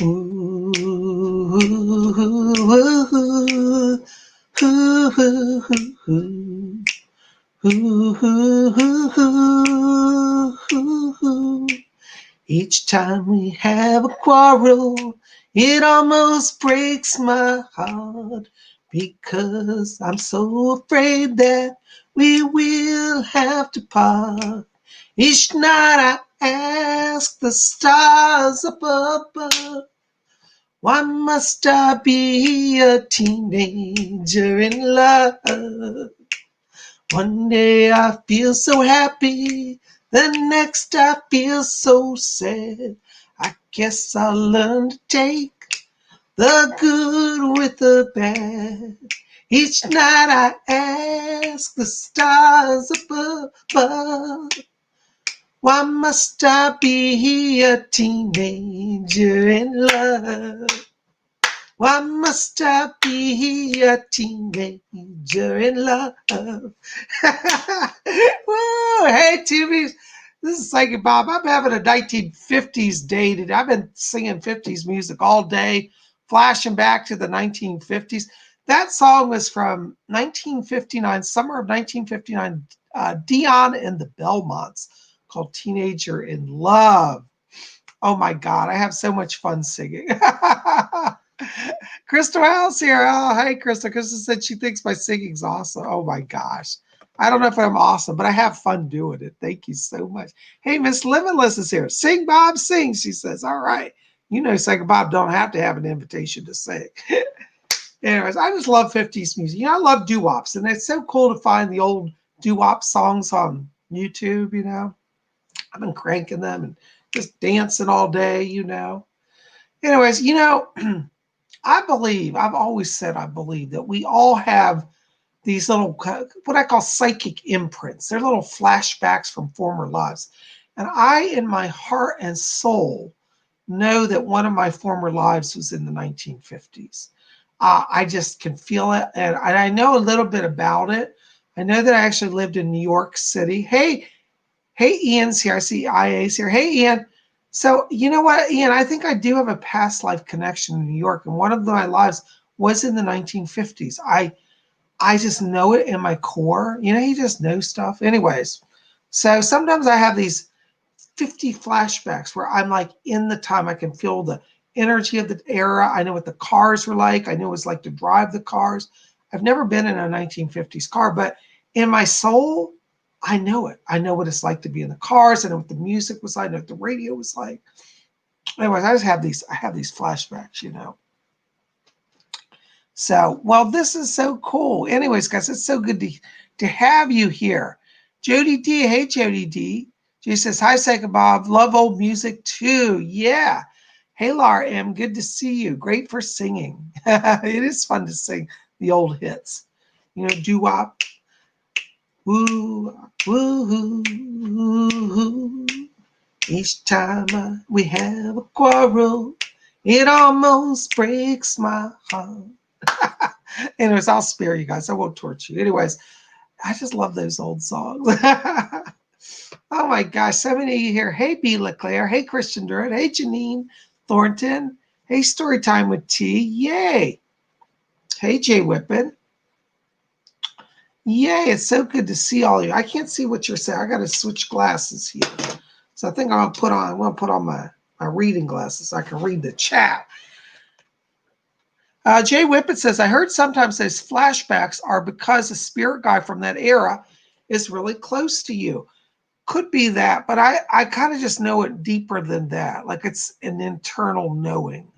Ooh, ooh, ooh, ooh. Each time we have a quarrel, it almost breaks my heart because I'm so afraid that we will have to part. Each night I ask the stars up above, why must I be a teenager in love? One day I feel so happy, the next I feel so sad. I guess I'll learn to take the good with the bad. Each night I ask the stars above, why must I be a teenager in love? Why must I be a teenager in love? Whoa, hey, TV. This is Psychic Bob. I'm having a 1950s day today. I've been singing 50s music all day, flashing back to the 1950s. That song was from 1959, summer of 1959, Dion and the Belmonts, called Teenager in Love. Oh my God, I have so much fun singing. Crystal House here. Oh, hey, Crystal. Crystal said she thinks my singing's awesome. Oh my gosh. I don't know if I'm awesome, but I have fun doing it. Thank you so much. Hey, Miss Limitless is here. Sing, Bob, sing, she says. All right. You know, Psychic Bob don't have to have an invitation to sing. Anyways, I just love 50s music. You know, I love doo-wops, and it's so cool to find the old doo-wop songs on YouTube, you know. I've been cranking them and just dancing all day, you know. Anyways, you know, I've always said I believe that we all have these little, what I call psychic imprints. They're little flashbacks from former lives. And I, in my heart and soul, know that one of my former lives was in the 1950s. I just can feel it. And I know a little bit about it. I know that I actually lived in New York City. Hey, Ian's here. I see IA's here. Hey, Ian. So, you know what, Ian? I think I do have a past life connection in New York. And one of my lives was in the 1950s. I just know it in my core. You know, you just know stuff. Anyways, so sometimes I have these 50 flashbacks where I'm like in the time. I can feel the energy of the era. I know what the cars were like. I know what it was like to drive the cars. I've never been in a 1950s car, but in my soul, I know it. I know what it's like to be in the cars. I know what the music was like. I know what the radio was like. Anyways, I have these flashbacks, you know. So, well, this is so cool. Anyways, guys, it's so good to have you here. Jody D, hey, Jody D. She says, hi, Psychic Bob. Love old music too. Yeah. Hey, Laura M, good to see you. Great for singing. It is fun to sing the old hits. You know, doo-wop. Woo, woo, woo. Each time we have a quarrel, it almost breaks my heart. Anyways, I'll spare you guys. I won't torture you. Anyways, I just love those old songs. Oh my gosh, so many of you here. Hey, B. LeClaire. Hey, Christian Durrett. Hey, Janine Thornton. Hey, Storytime with T. Yay. Hey, Jay Whippen. Yay, it's so good to see all of you. I can't see what you're saying. I got to switch glasses here. So I think I'm going to put on my reading glasses so I can read the chat. Jay Whippet says, I heard sometimes those flashbacks are because a spirit guy from that era is really close to you. Could be that, but I kind of just know it deeper than that. Like it's an internal knowing.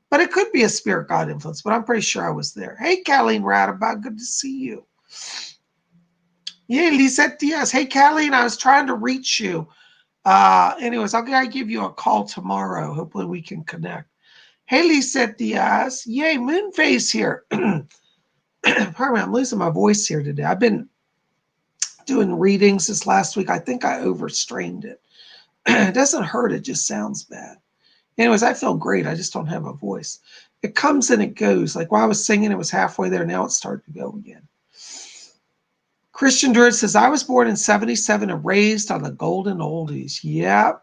But it could be a spirit guide influence, but I'm pretty sure I was there. Hey, Colleen Radabout, good to see you. Yeah, Lisette Diaz. Hey, Colleen, I was trying to reach you. Anyways, I'll give you a call tomorrow. Hopefully we can connect. Hey, Lisette Diaz. Yay, Moonface here. Pardon me, I'm losing my voice here today. I've been doing readings this last week. I think I overstrained it. It doesn't hurt. It just sounds bad. Anyways, I feel great. I just don't have a voice. It comes and it goes. Like while I was singing, it was halfway there. Now it's starting to go again. Christian Durrett says, I was born in 77 and raised on the golden oldies. Yeah.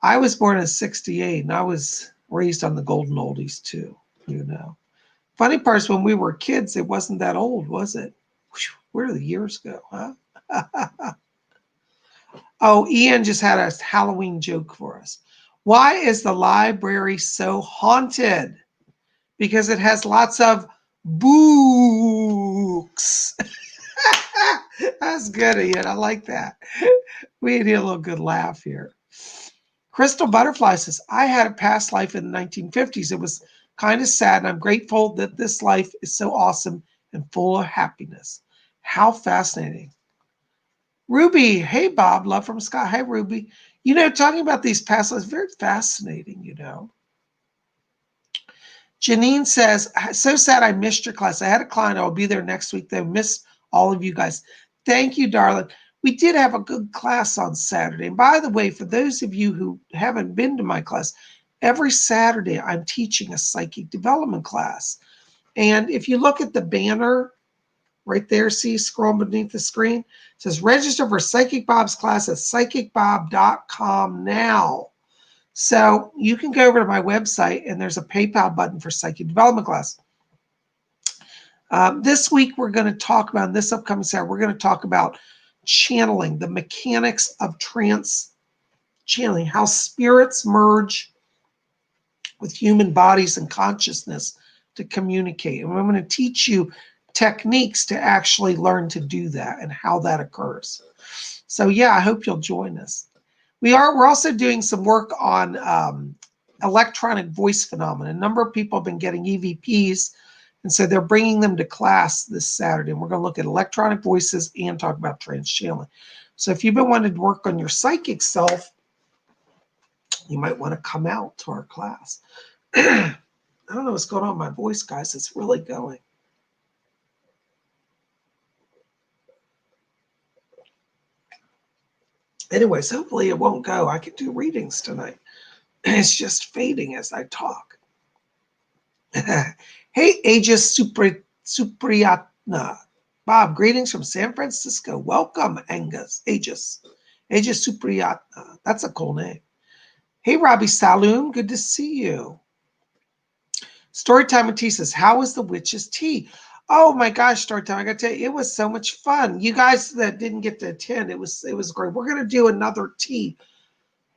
I was born in 68 and I was raised on the golden oldies too, you know. Funny part is when we were kids, it wasn't that old, was it? Whew, where do the years go, huh? Oh, Ian just had a Halloween joke for us. Why is the library so haunted? Because it has lots of books. That's good, Ian. I like that. We need a little good laugh here. Crystal Butterfly says, I had a past life in the 1950s. It was kind of sad, and I'm grateful that this life is so awesome and full of happiness. How fascinating. Ruby, hey, Bob, love from Scott. Hi, Ruby. You know, talking about these past lives, very fascinating, you know. Janine says, so sad I missed your class. I had a client. I will be there next week. They missed all of you guys. Thank you, darling. We did have a good class on Saturday. And by the way, for those of you who haven't been to my class, every Saturday I'm teaching a psychic development class. And if you look at the banner right there, see, scroll beneath the screen, it says register for Psychic Bob's class at psychicbob.com now. So you can go over to my website and there's a PayPal button for psychic development class. This week we're going to talk about, in this upcoming Saturday, we're going to talk about channeling, the mechanics of trance channeling, how spirits merge with human bodies and consciousness to communicate. And I'm going to teach you techniques to actually learn to do that and how that occurs. So yeah, I hope you'll join us. We're also doing some work on electronic voice phenomena. A number of people have been getting EVPs, and so they're bringing them to class this Saturday. And we're going to look at electronic voices and talk about trance channeling. So if you've been wanting to work on your psychic self, you might want to come out to our class. I don't know what's going on with my voice, guys. It's really going. Anyways, hopefully it won't go. I can do readings tonight. It's just fading as I talk. Hey, Aegis Supriyatna. Bob, greetings from San Francisco. Welcome, Aegis Supriyatna. That's a cool name. Hey, Robbie Saloon. Good to see you. Storytime with Tea says, how was the witch's tea? Oh my gosh, Storytime, I got to tell you, it was so much fun. You guys that didn't get to attend, it was great. We're going to do another tea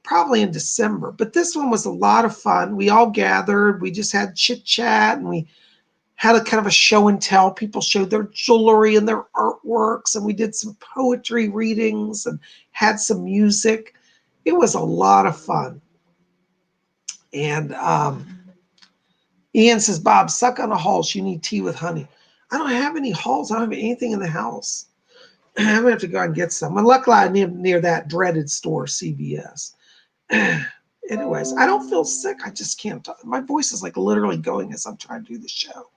probably in December, but this one was a lot of fun. We all gathered, we just had chit chat, and we had a kind of a show and tell. People showed their jewelry and their artworks, and we did some poetry readings and had some music. It was a lot of fun. And Ian says, Bob, suck on a Halls. You need tea with honey. I don't have any Halls. I don't have anything in the house. I'm going to have to go and get some. And luckily, I live near that dreaded store, CVS. Anyways, I don't feel sick. I just can't talk. My voice is like literally going as I'm trying to do the show.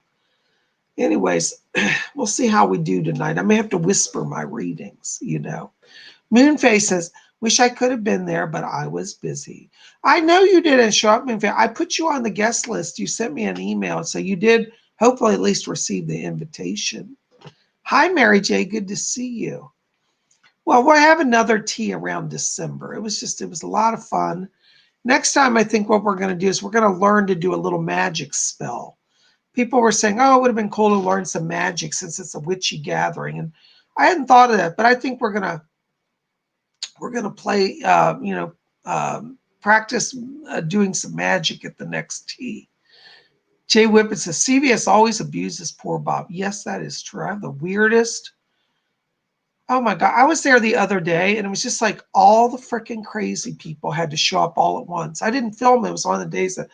Anyways, we'll see how we do tonight. I may have to whisper my readings, you know. Moonface says, wish I could have been there, but I was busy. I know you didn't show up, Moonface. I put you on the guest list. You sent me an email, so you did hopefully at least receive the invitation. Hi, Mary J. Good to see you. Well, we'll have another tea around December. It was a lot of fun. Next time, I think what we're going to do is we're going to learn to do a little magic spell. People were saying, oh, it would have been cool to learn some magic since it's a witchy gathering. And I hadn't thought of that, but I think we're going to play, practice doing some magic at the next tea. Jay Whippet says, CVS always abuses poor Bob. Yes, that is true. I have the weirdest. Oh my God. I was there the other day and it was just like all the freaking crazy people had to show up all at once. I didn't film it. It was one of the days that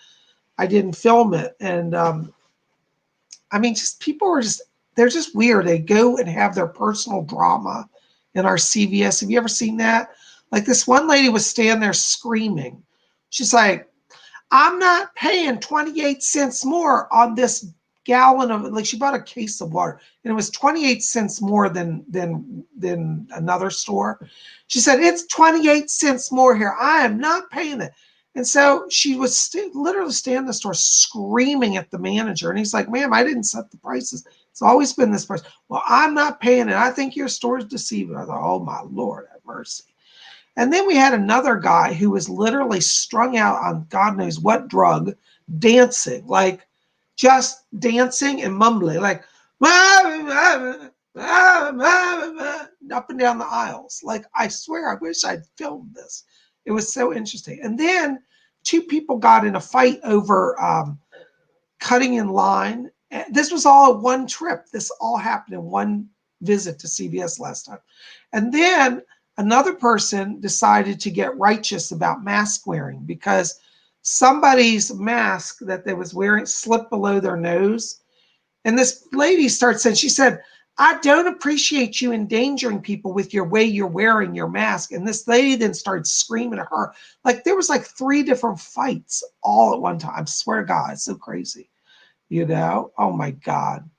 I didn't film it. And I mean, just people were they're just weird. They go and have their personal drama in our CVS. Have you ever seen that? Like this one lady was standing there screaming. She's like, I'm not paying 28 cents more on this gallon of, like she bought a case of water and it was 28 cents more than another store. She said, it's 28 cents more here. I am not paying it. And so she was literally standing in the store screaming at the manager. And he's like, ma'am, I didn't set the prices. It's always been this price. Well, I'm not paying it. I think your store is deceiving. I thought, oh my Lord, have mercy. And then we had another guy who was literally strung out on God knows what drug, dancing, like just dancing and mumbling, like up and down the aisles. Like, I swear, I wish I'd filmed this. It was so interesting. And then two people got in a fight over cutting in line. This was all at one trip. This all happened in one visit to CVS last time. And then another person decided to get righteous about mask wearing because somebody's mask that they was wearing slipped below their nose. And this lady starts saying, she said, I don't appreciate you endangering people with your way you're wearing your mask. And this lady then started screaming at her. Like, there was like 3 different fights all at one time. I swear to God, it's so crazy. You know? Oh my God.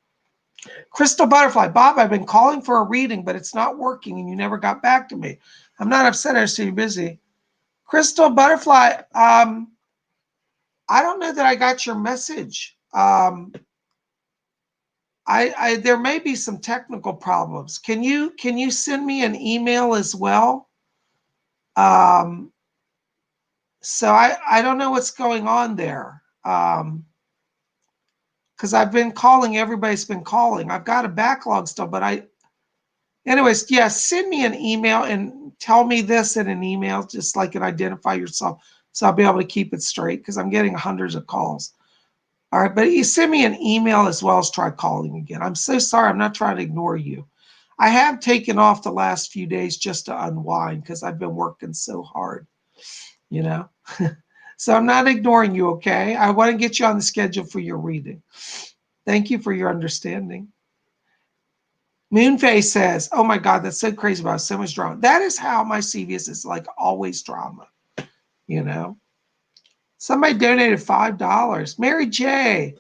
Crystal Butterfly, Bob, I've been calling for a reading, but it's not working and you never got back to me. I'm not upset, I was too busy. Crystal Butterfly, I don't know that I got your message. There may be some technical problems. Can you send me an email as well? So I don't know what's going on there. Because I've been calling, everybody's been calling. I've got a backlog still, but anyways, yeah, send me an email and tell me this in an email, just like and identify yourself, so I'll be able to keep it straight because I'm getting hundreds of calls. All right, but you send me an email as well as try calling again. I'm so sorry. I'm not trying to ignore you. I have taken off the last few days just to unwind because I've been working so hard, you know. So I'm not ignoring you, okay? I want to get you on the schedule for your reading. Thank you for your understanding. Moonface says, oh my God, that's so crazy about so much drama. That is how my CVS is, like, always drama, you know. Somebody donated $5. Mary J.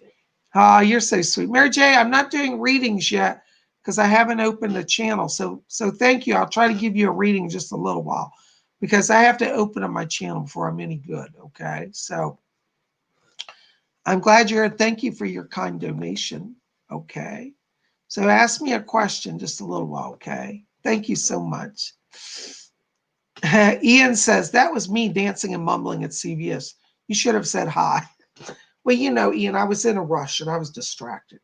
Oh, you're so sweet. Mary J, I'm not doing readings yet because I haven't opened the channel. So thank you. I'll try to give you a reading in just a little while because I have to open up my channel before I'm any good, okay? So I'm glad you're here. Thank you for your kind donation, okay? So ask me a question just a little while, okay? Thank you so much. Ian says, that was me dancing and mumbling at CVS. You should have said hi. Well, you know, Ian, I was in a rush and I was distracted.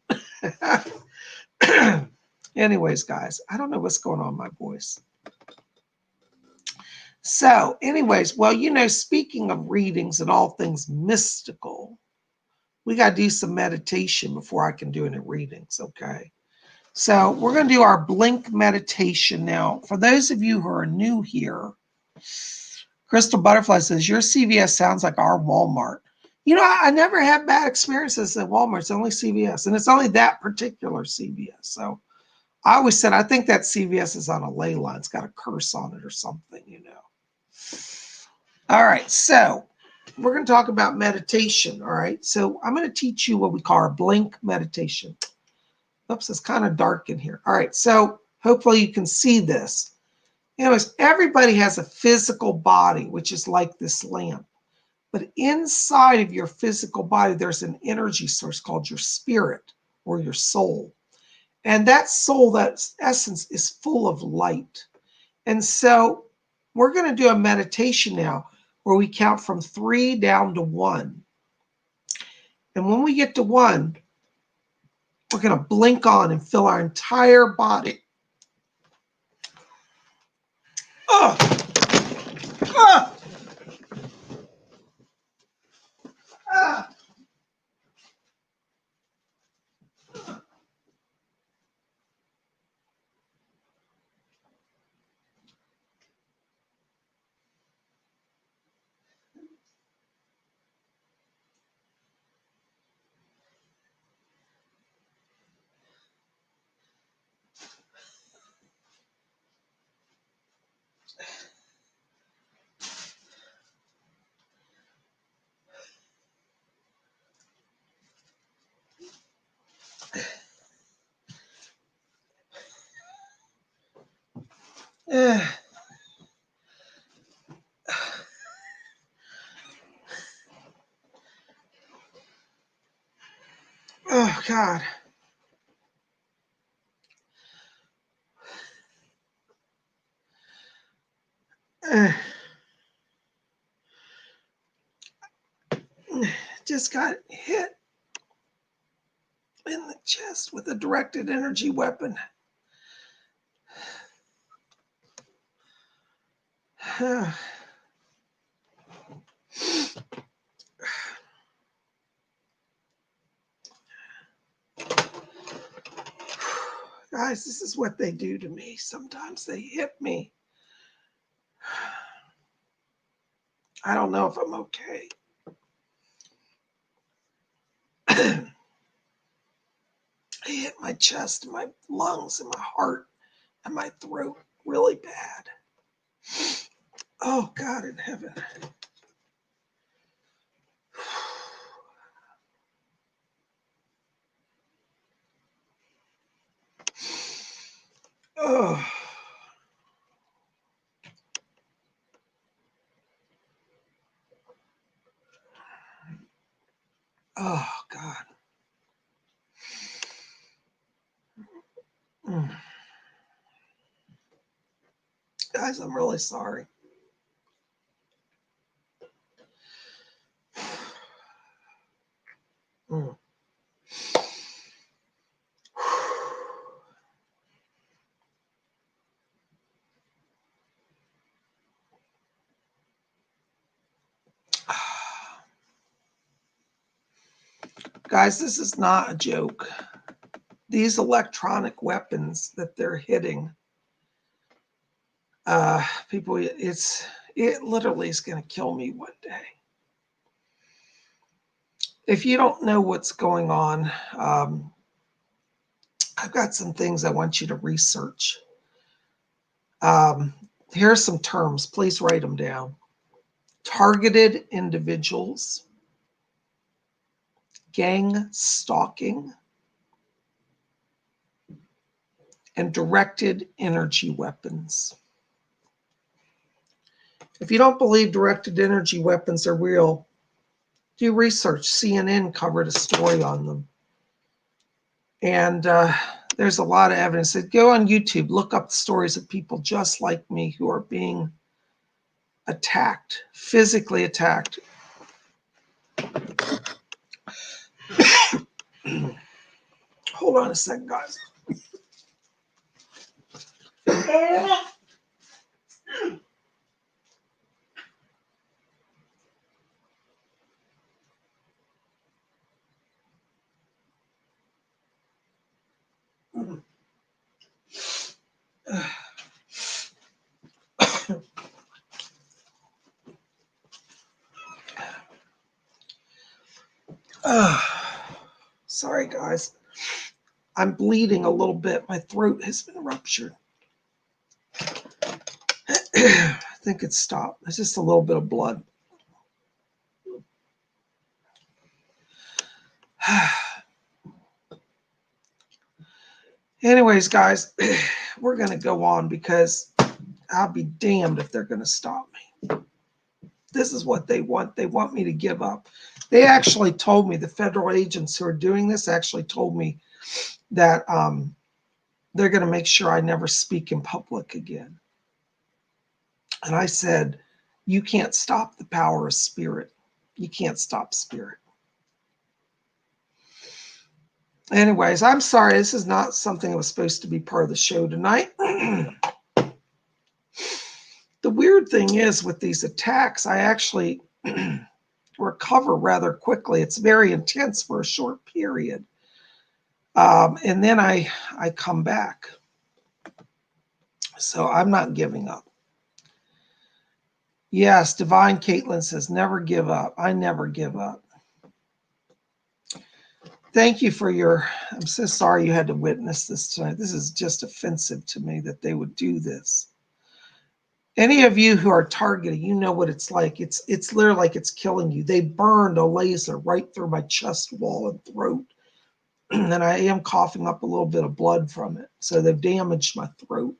Anyways, guys, I don't know what's going on with my voice. So anyways, well, you know, speaking of readings and all things mystical, we got to do some meditation before I can do any readings, okay? So we're going to do our blink meditation now. For those of you who are new here, Crystal Butterfly says, your CVS sounds like our Walmart. You know, I never had bad experiences at Walmart. It's only CVS, and it's only that particular CVS. So I always said, I think that CVS is on a ley line. It's got a curse on it or something, you know. All right, so we're going to talk about meditation, all right? So I'm going to teach you what we call our blink meditation. Oops, it's kind of dark in here. All right, so hopefully you can see this. Anyways, everybody has a physical body, which is like this lamp. But inside of your physical body, there's an energy source called your spirit or your soul. And that soul, that essence, is full of light. And so we're going to do a meditation now where we count from 3 down to 1. And when we get to 1, we're going to blink on and fill our entire body. Oh, oh, ah. Oh, God. just got hit in the chest with a directed energy weapon. Guys, this is what they do to me. Sometimes they hit me. I don't know if I'm okay. They hit my chest, and my lungs, and my heart, and my throat really bad. Oh, God in heaven. Oh. Oh, God. Guys, I'm really sorry. Guys, this is not a joke. These electronic weapons that they're hitting, people, it literally is going to kill me one day. If you don't know what's going on, I've got some things I want you to research. Here are some terms. Please write them down. Targeted individuals, gang stalking, and directed energy weapons. If you don't believe directed energy weapons are real, do research. CNN covered a story on them. And there's a lot of evidence. Go on YouTube, look up the stories of people just like me who are being attacked, physically attacked. Hold on a second, guys. Sorry, guys. I'm bleeding a little bit. My throat has been ruptured. I think it's stopped. It's just a little bit of blood. Anyways, guys, we're going to go on because I'll be damned if they're going to stop me. This is what they want. They want me to give up. They actually told me, the federal agents who are doing this actually told me that they're going to make sure I never speak in public again. And I said, you can't stop the power of spirit. You can't stop spirit. Anyways, I'm sorry. This is not something that was supposed to be part of the show tonight. The weird thing is with these attacks, I actually recover rather quickly. It's very intense for a short period. And then I come back. So I'm not giving up. Yes, Divine Caitlin says, never give up. I never give up. Thank you for I'm so sorry you had to witness this tonight. This is just offensive to me that they would do this. Any of you who are targeted, you know what it's like. It's literally like it's killing you. They burned a laser right through my chest wall and throat. And I am coughing up a little bit of blood from it. So they've damaged my throat.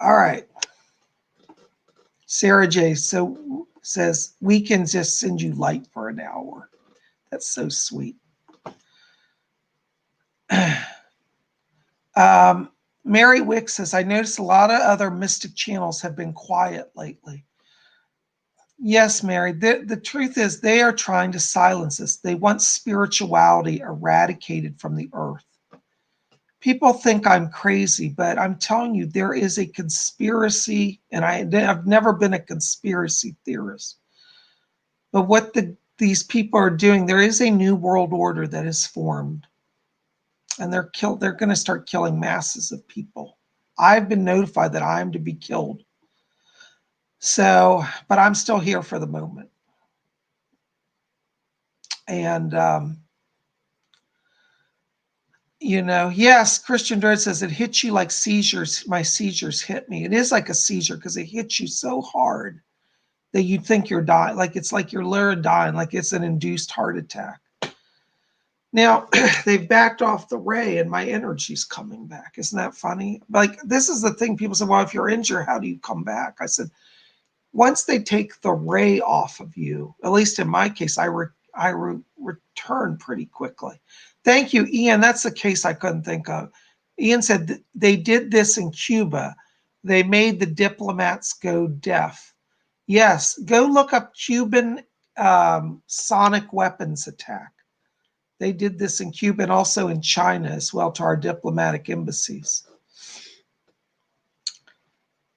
All right. Sarah J. says, we can just send you light for an hour. That's so sweet. Mary Wick says, I noticed a lot of other mystic channels have been quiet lately. Yes, Mary. The truth is they are trying to silence us. They want spirituality eradicated from the earth. People think I'm crazy, but I'm telling you, there is a conspiracy, and I've never been a conspiracy theorist. But what these people are doing, there is a new world order that is formed, and they're going to start killing masses of people. I've been notified that I am to be killed. So, but I'm still here for the moment. And, yes, Christian Dirt says it hits you like seizures. My seizures hit me. It is like a seizure because it hits you so hard that you think you're dying. Like it's like you're literally dying, like it's an induced heart attack. Now, they've backed off the ray and my energy's coming back. Isn't that funny? Like, this is the thing. People say, well, if you're injured, how do you come back? I said, once they take the ray off of you, at least in my case, I return pretty quickly. Thank you, Ian. That's the case I couldn't think of. Ian said they did this in Cuba. They made the diplomats go deaf. Yes, go look up Cuban sonic weapons attack. They did this in Cuba and also in China as well, to our diplomatic embassies.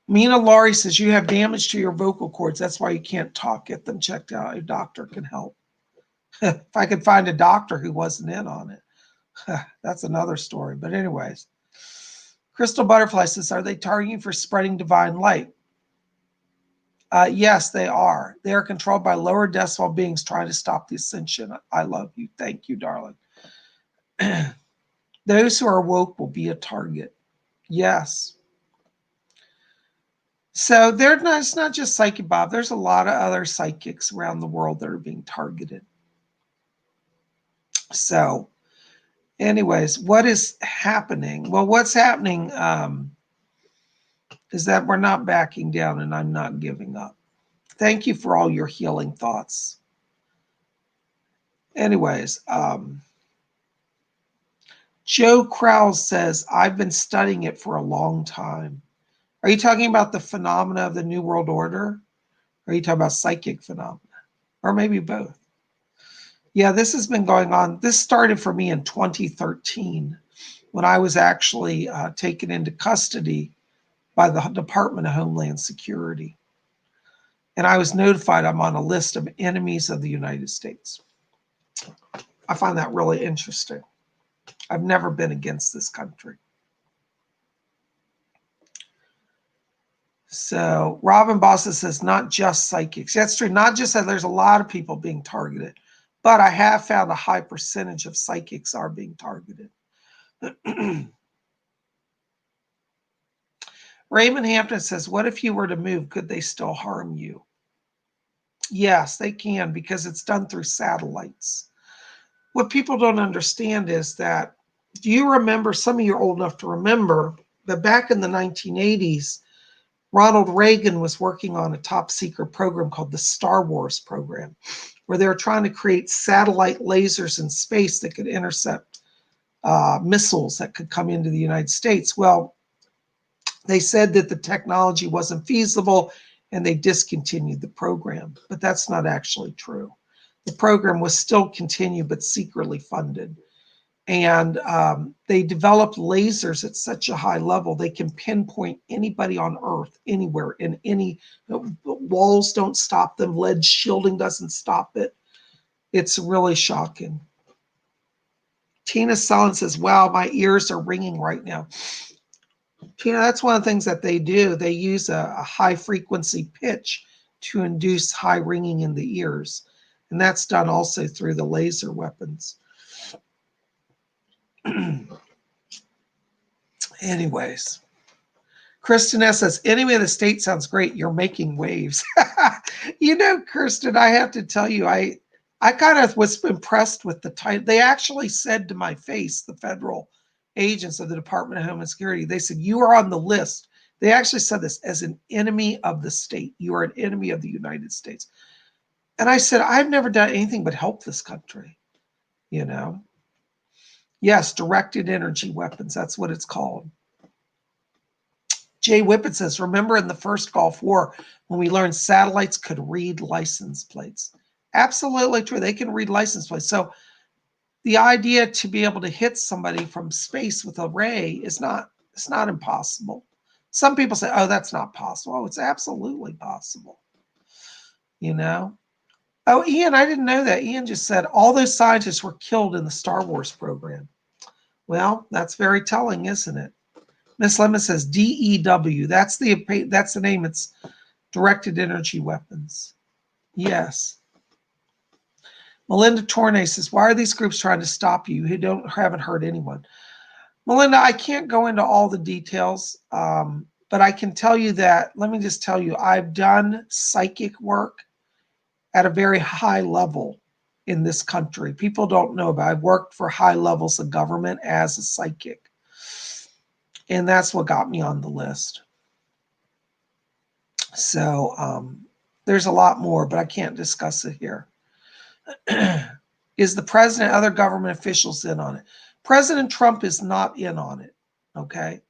Mina Laurie says you have damage to your vocal cords. That's why you can't talk. Get them checked out. A doctor can help. If I could find a doctor who wasn't in on it. That's another story. But anyways, Crystal Butterfly says, are they targeting for spreading divine light? Yes, they are. They are controlled by lower decibel beings trying to stop the ascension. I love you. Thank you, darling. Those who are woke will be a target. Yes. So it's not just Psychic Bob. There's a lot of other psychics around the world that are being targeted. So anyways, what is happening? Well, what's happening is that we're not backing down and I'm not giving up. Thank you for all your healing thoughts. Anyways, Joe Krause says, I've been studying it for a long time. Are you talking about the phenomena of the New World Order? Or are you talking about psychic phenomena? Or maybe both? Yeah, this has been going on. This started for me in 2013 when I was actually taken into custody by the Department of Homeland Security. And I was notified I'm on a list of enemies of the United States. I find that really interesting. I've never been against this country. So Robin Bossa says, not just psychics. That's true. Not just that there's a lot of people being targeted, but I have found a high percentage of psychics are being targeted. Raymond Hampton says, what if you were to move? Could they still harm you? Yes, they can, because it's done through satellites. What people don't understand is that, do you remember, some of you are old enough to remember, that back in the 1980s, Ronald Reagan was working on a top secret program called the Star Wars program, where they were trying to create satellite lasers in space that could intercept missiles that could come into the United States. Well, they said that the technology wasn't feasible and they discontinued the program, but that's not actually true. The program was still continued, but secretly funded. And they developed lasers at such a high level, they can pinpoint anybody on Earth, anywhere, in any, walls don't stop them, lead shielding doesn't stop it. It's really shocking. Tina Sullen says, wow, my ears are ringing right now. Tina, that's one of the things that they do. They use a high frequency pitch to induce high ringing in the ears. And that's done also through the laser weapons. Anyways, Kristen S says, enemy of the state sounds great. You're making waves. Kristen, I have to tell you, I kind of was impressed with the title. They actually said to my face, the federal agents of the Department of Homeland Security, they said, you are on the list. They actually said this as an enemy of the state. You are an enemy of the United States. And I said, I've never done anything but help this country, Yes, directed energy weapons. That's what it's called. Jay Whippet says, remember in the first Gulf War when we learned satellites could read license plates? Absolutely true. They can read license plates. So the idea to be able to hit somebody from space with a ray is it's not impossible. Some people say, oh, that's not possible. Oh, it's absolutely possible. You know? Oh, Ian, I didn't know that. Ian just said all those scientists were killed in the Star Wars program. Well, that's very telling, isn't it? Miss Lemon says DEW. That's the name. It's directed energy weapons. Yes. Melinda Tornay says, why are these groups trying to stop you who haven't hurt anyone? Melinda, I can't go into all the details, but I can tell you that, let me just tell you, I've done psychic work at a very high level in this country. People don't know about it. I've worked for high levels of government as a psychic. And that's what got me on the list. So there's a lot more, but I can't discuss it here. Is the president, other government officials in on it? President Trump is not in on it, okay?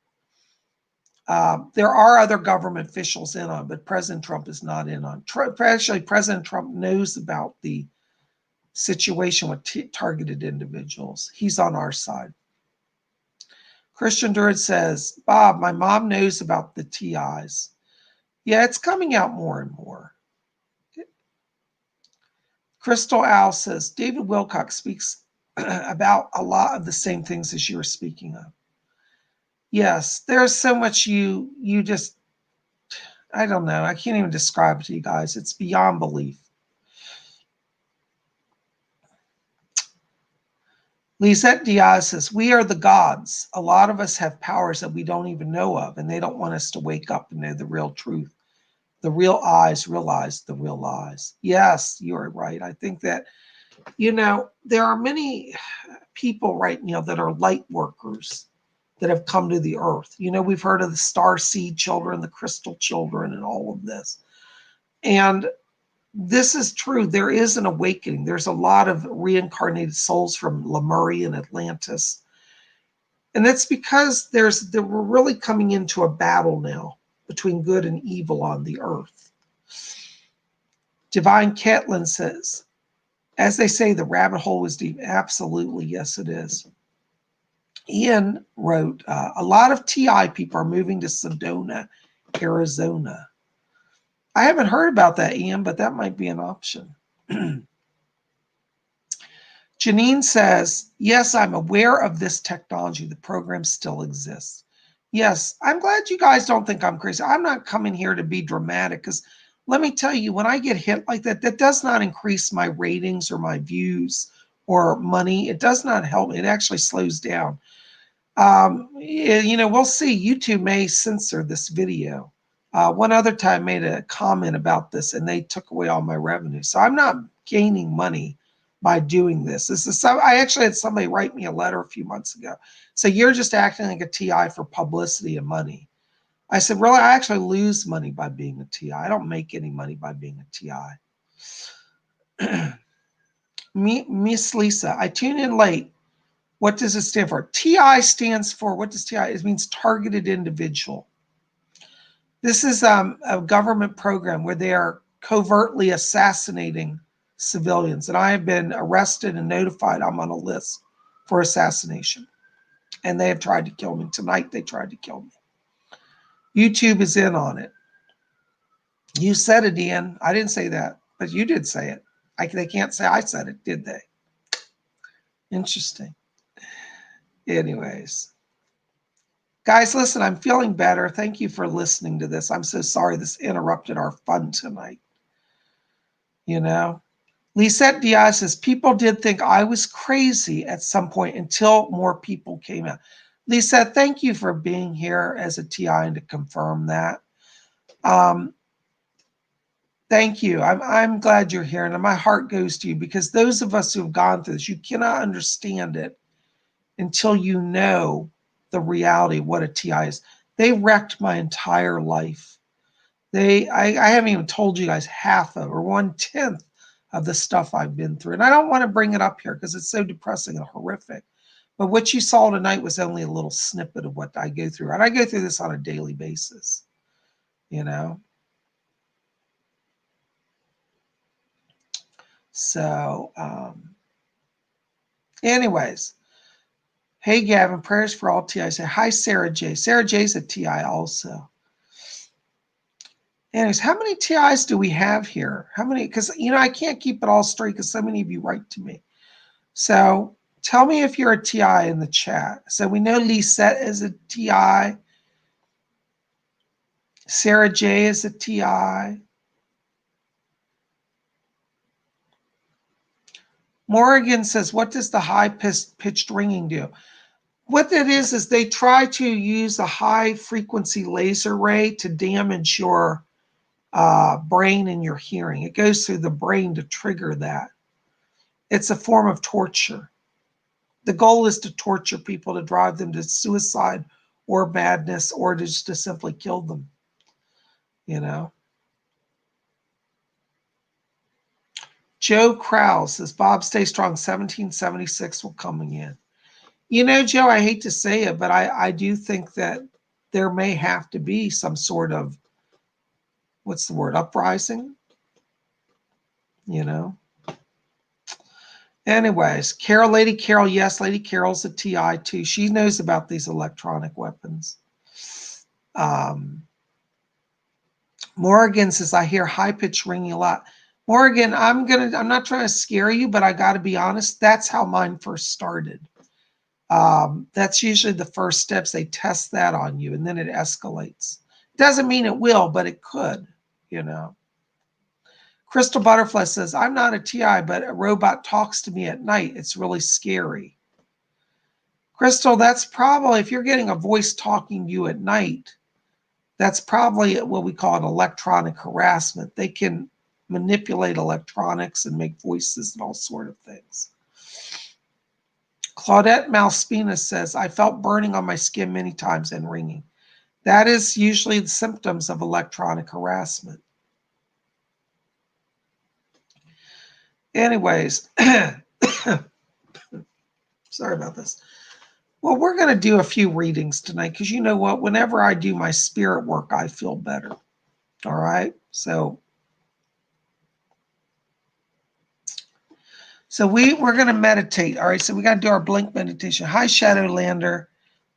There are other government officials in on it, but President Trump is not in on it. Actually, President Trump knows about the situation with targeted individuals. He's on our side. Christian Durd says, Bob, my mom knows about the TIs. Yeah, it's coming out more and more. Crystal Owl says, David Wilcox speaks about a lot of the same things as you were speaking of. Yes, there's so much you just, I don't know. I can't even describe it to you guys. It's beyond belief. Lisette Diaz says, we are the gods. A lot of us have powers that we don't even know of, and they don't want us to wake up and know the real truth. The real eyes realize the real lies. Yes, you're right. I think that, there are many people right now that are light workers that have come to the earth. We've heard of the star seed children, the crystal children, and all of this. And this is true. There is an awakening. There's a lot of reincarnated souls from Lemuria and Atlantis. And that's because we're really coming into a battle now between good and evil on the earth. Divine Catlin says, as they say, the rabbit hole is deep. Absolutely, yes, it is. Ian wrote, a lot of TI people are moving to Sedona, Arizona. I haven't heard about that, Ian, but that might be an option. Janine says, yes, I'm aware of this technology. The program still exists. Yes, I'm glad you guys don't think I'm crazy. I'm not coming here to be dramatic because let me tell you, when I get hit like that, that does not increase my ratings or my views or money. It does not help me. It actually slows down. We'll see. YouTube may censor this video. One other time I made a comment about this and they took away all my revenue. So I'm not gaining money by doing this. I actually had somebody write me a letter a few months ago. So you're just acting like a TI for publicity and money. I said, really, I actually lose money by being a TI. I don't make any money by being a TI. Miss Lisa, I tune in late. What does it stand for? TI stands for, what does TI? It means targeted individual. This is a government program where they are covertly assassinating civilians. And I have been arrested and notified I'm on a list for assassination. And they have tried to kill me. Tonight they tried to kill me. YouTube is in on it. You said it, Ian. I didn't say that, but you did say it. They can't say I said it, did they? Interesting. Anyways. Guys, listen, I'm feeling better. Thank you for listening to this. I'm so sorry this interrupted our fun tonight. Lisette Diaz says, people did think I was crazy at some point until more people came out. Lisette, thank you for being here as a TI and to confirm that. Thank you. I'm glad you're here. And my heart goes to you because those of us who have gone through this, you cannot understand it until you know the reality of what a TI is. They wrecked my entire life. I haven't even told you guys half of or 1/10 of the stuff I've been through. And I don't want to bring it up here because it's so depressing and horrific. But what you saw tonight was only a little snippet of what I go through. And I go through this on a daily basis, you know. So, anyways, hey, Gavin, prayers for all TI. Say hi, Sarah J. Sarah J's a TI also. Anyways, how many TIs do we have here? How many? Because, you know, I can't keep it all straight because so many of you write to me. So tell me if you're a TI in the chat. So we know Lisette is a TI. Sarah J is a TI. Morgan says, what does the high-pitched ringing do? What that is they try to use a high-frequency laser ray to damage your brain and your hearing. It goes through the brain to trigger that. It's a form of torture. The goal is to torture people, to drive them to suicide or madness, or just to simply kill them, you know. Joe Krause says, Bob, stay strong. 1776 will come again. You know, Joe, I hate to say it, but I do think that there may have to be some sort of, what's the word, uprising, you know. Anyways, Lady Carol, yes, Lady Carol's a TI too. She knows about these electronic weapons. Morgan says, I hear high-pitched ringing a lot. Morgan, I'm not trying to scare you, but I got to be honest, that's how mine first started. That's usually the first steps. They test that on you, and then it escalates. Doesn't mean it will, but it could, you know. Crystal Butterfly says, I'm not a TI, but a robot talks to me at night. It's really scary. Crystal, that's probably, if you're getting a voice talking to you at night, that's probably what we call an electronic harassment. They can manipulate electronics and make voices and all sort of things. Claudette Malspina says, I felt burning on my skin many times and ringing. That is usually the symptoms of electronic harassment. Anyways, sorry about this. Well, we're going to do a few readings tonight because you know what? Whenever I do my spirit work, I feel better. All right? So we're going to meditate. All right, so we got to do our blink meditation. Hi, Shadowlander.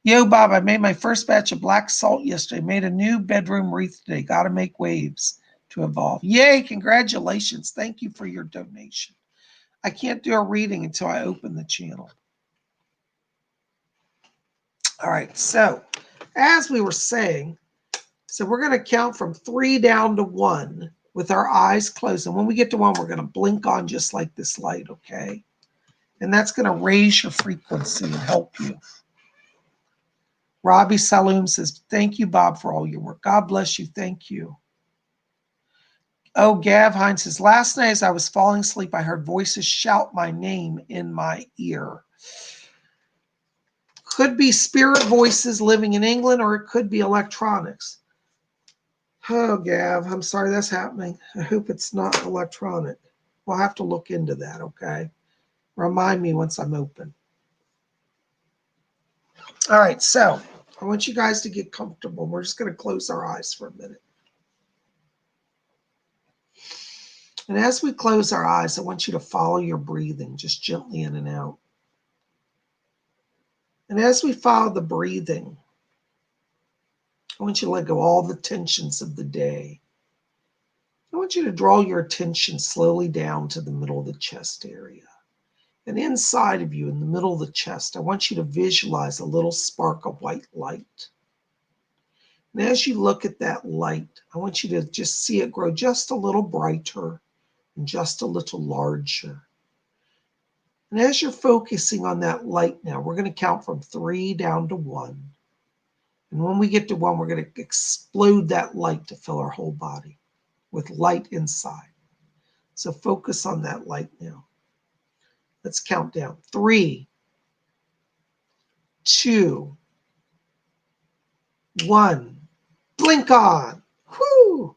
Yo, Bob, I made my first batch of black salt yesterday. Made a new bedroom wreath today. Got to make waves to evolve. Yay, congratulations. Thank you for your donation. I can't do a reading until I open the channel. All right, so as we were saying, so we're going to count from 3 down to 1 with our eyes closed. And when we get to 1, we're going to blink on just like this light, okay? And that's going to raise your frequency and help you. Robbie Saloom says, thank you, Bob, for all your work. God bless you. Thank you. Oh, Gav Hines says, last night as I was falling asleep, I heard voices shout my name in my ear. Could be spirit voices living in England, or it could be electronics. Oh, Gav, I'm sorry that's happening. I hope it's not electronic. We'll have to look into that, okay? Remind me once I'm open. All right, so I want you guys to get comfortable. We're just going to close our eyes for a minute. And as we close our eyes, I want you to follow your breathing, just gently in and out. And as we follow the breathing, I want you to let go all the tensions of the day. I want you to draw your attention slowly down to the middle of the chest area. And inside of you, in the middle of the chest, I want you to visualize a little spark of white light. And as you look at that light, I want you to just see it grow just a little brighter and just a little larger. And as you're focusing on that light now, we're going to count from 3 down to 1. And when we get to 1, we're going to explode that light to fill our whole body with light inside. So focus on that light now. Let's count down. 3, 2, 1. Blink on. Whoo!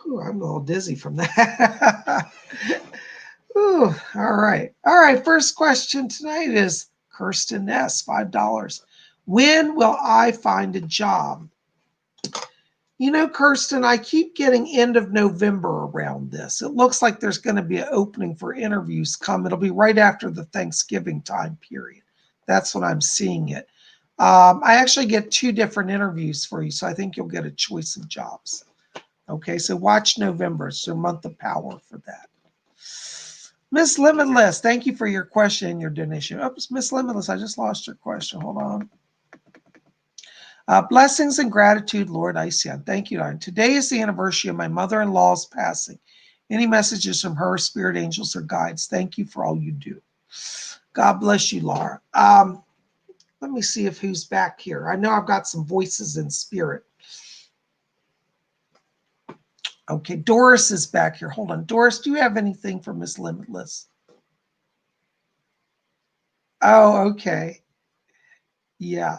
Whew, I'm a little dizzy from that. Ooh, all right. All right, first question tonight is Kirsten S., $5. When will I find a job? You know, Kirsten, I keep getting end of November around this. It looks like there's going to be an opening for interviews come. It'll be right after the Thanksgiving time period. That's when I'm seeing it. I actually get 2 different interviews for you, so I think you'll get a choice of jobs. Okay, so watch November. It's your month of power for that. Miss Limitless, thank you for your question and your donation. Oops, Miss Limitless, I just lost your question. Hold on. Blessings and gratitude, Lord Isian. Thank you, Darn. Today is the anniversary of my mother-in-law's passing. Any messages from her, spirit angels, or guides? Thank you for all you do. God bless you, Laura. Let me see if who's back here. I know I've got some voices in spirit. Okay, Doris is back here. Hold on. Doris, do you have anything for Miss Limitless? Oh, okay. Yeah.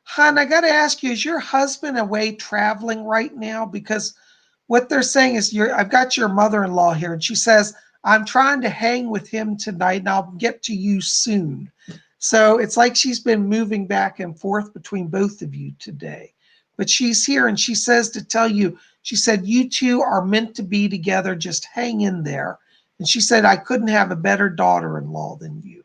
Hon, I got to ask you, is your husband away traveling right now? Because what they're saying is I've got your mother-in-law here, and she says, I'm trying to hang with him tonight, and I'll get to you soon. So it's like she's been moving back and forth between both of you today. But she's here, and she says to tell you, she said, you two are meant to be together. Just hang in there. And she said, I couldn't have a better daughter-in-law than you.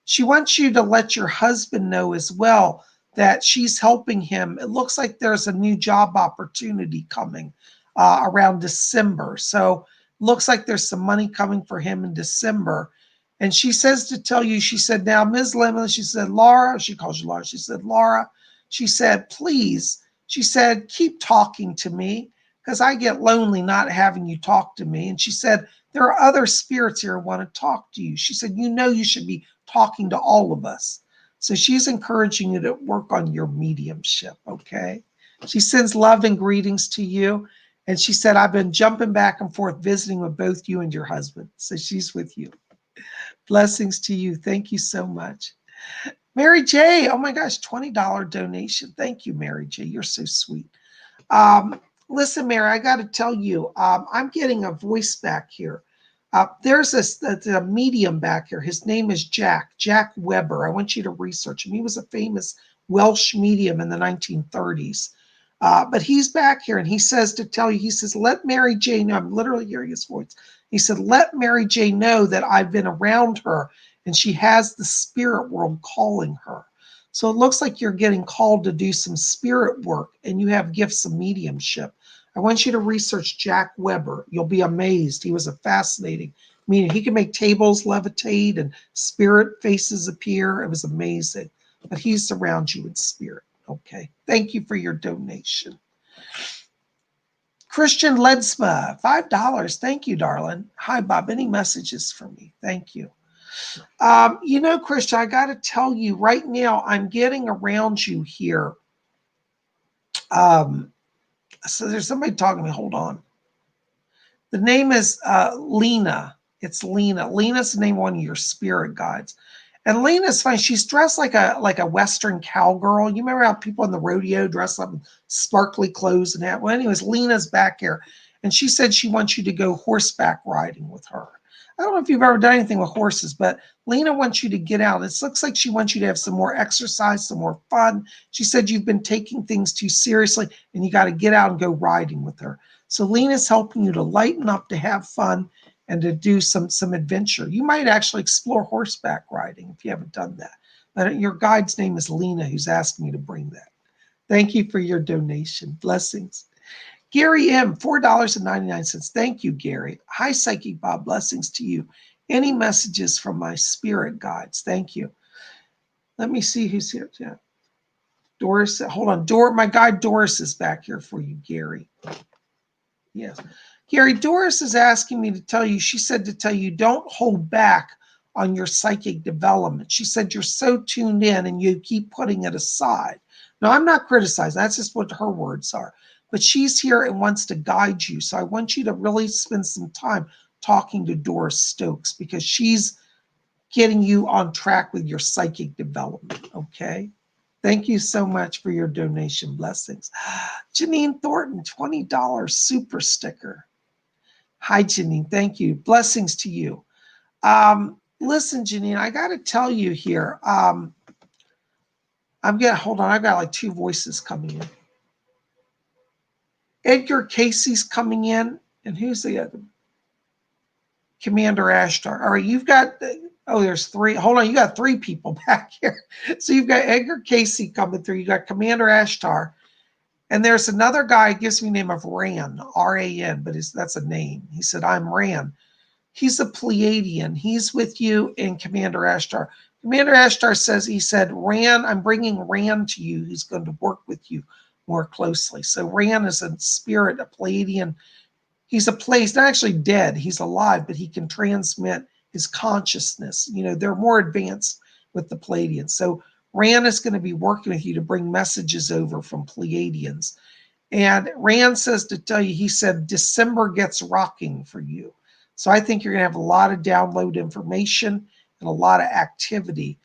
She wants you to let your husband know as well that she's helping him. It looks like there's a new job opportunity coming around December. So looks like there's some money coming for him in December. And she says to tell you, she said, now, Ms. Lemon, she said, Laura, she calls you Laura. She said, Laura, she said, please, she said, keep talking to me because I get lonely not having you talk to me. And she said, there are other spirits here who want to talk to you. She said, you know, you should be talking to all of us. So she's encouraging you to work on your mediumship, okay? She sends love and greetings to you. And she said, I've been jumping back and forth visiting with both you and your husband. So she's with you. Blessings to you. Thank you so much. Mary J. Oh my gosh, $20 donation. Thank you, Mary J. You're so sweet. Listen, Mary, I got to tell you, I'm getting a voice back here. There's a medium back here. His name is Jack Weber. I want you to research him. He was a famous Welsh medium in the 1930s. But he's back here and he says to tell you, he says, let Mary J know, I'm literally hearing his voice. He said, let Mary J know that I've been around her and she has the spirit world calling her. So it looks like you're getting called to do some spirit work and you have gifts of mediumship. I want you to research Jack Weber. You'll be amazed. He was a fascinating medium. He could make tables levitate and spirit faces appear. It was amazing. But he's around you in spirit. Okay. Thank you for your donation. Christian Ledsma, $5. Thank you, darling. Hi, Bob. Any messages for me? Thank you. You know, Christian, I got to tell you right now, I'm getting around you here. So there's somebody talking to me. Hold on. The name is Lena. It's Lena. Lena's the name of one of your spirit guides. And Lena's fine. She's dressed like a Western cowgirl. You remember how people in the rodeo dress up in sparkly clothes and that? Well, anyways, Lena's back here. And she said she wants you to go horseback riding with her. I don't know if you've ever done anything with horses, but Lena wants you to get out. It looks like she wants you to have some more exercise, some more fun. She said you've been taking things too seriously and you got to get out and go riding with her. So Lena's helping you to lighten up, to have fun, and to do some adventure. You might actually explore horseback riding if you haven't done that. But your guide's name is Lena, who's asking me to bring that. Thank you for your donation. Blessings. Gary M., $4.99. Thank you, Gary. Hi, Psychic Bob. Blessings to you. Any messages from my spirit guides? Thank you. Let me see who's here. Yeah. Doris, hold on. My guide Doris is back here for you, Gary. Yes. Gary, Doris is asking me to tell you, she said to tell you, don't hold back on your psychic development. She said you're so tuned in and you keep putting it aside. Now, I'm not criticizing. That's just what her words are. But she's here and wants to guide you. So I want you to really spend some time talking to Doris Stokes because she's getting you on track with your psychic development, okay? Thank you so much for your donation. Blessings. Janine Thornton, $20 super sticker. Hi, Janine. Thank you. Blessings to you. Listen, Janine, I got to tell you here, hold on, I've got like two voices coming in. Edgar Casey's coming in, and who's the other? Commander Ashtar. All right, you've got, oh, there's three. Hold on, you got three people back here. So you've got Edgar Casey coming through. You got Commander Ashtar. And there's another guy who gives me the name of Ran, R-A-N, but that's a name. He said, I'm Ran. He's a Pleiadian. He's with you in Commander Ashtar. Commander Ashtar says, he said, Ran, I'm bringing Ran to you. He's going to work with you more closely. So Ran is a spirit, a Pleiadian. He's not actually dead. He's alive, but he can transmit his consciousness. You know, they're more advanced with the Pleiadians. So Ran is going to be working with you to bring messages over from Pleiadians. And Rand says to tell you, he said, December gets rocking for you. So I think you're going to have a lot of download information and a lot of activity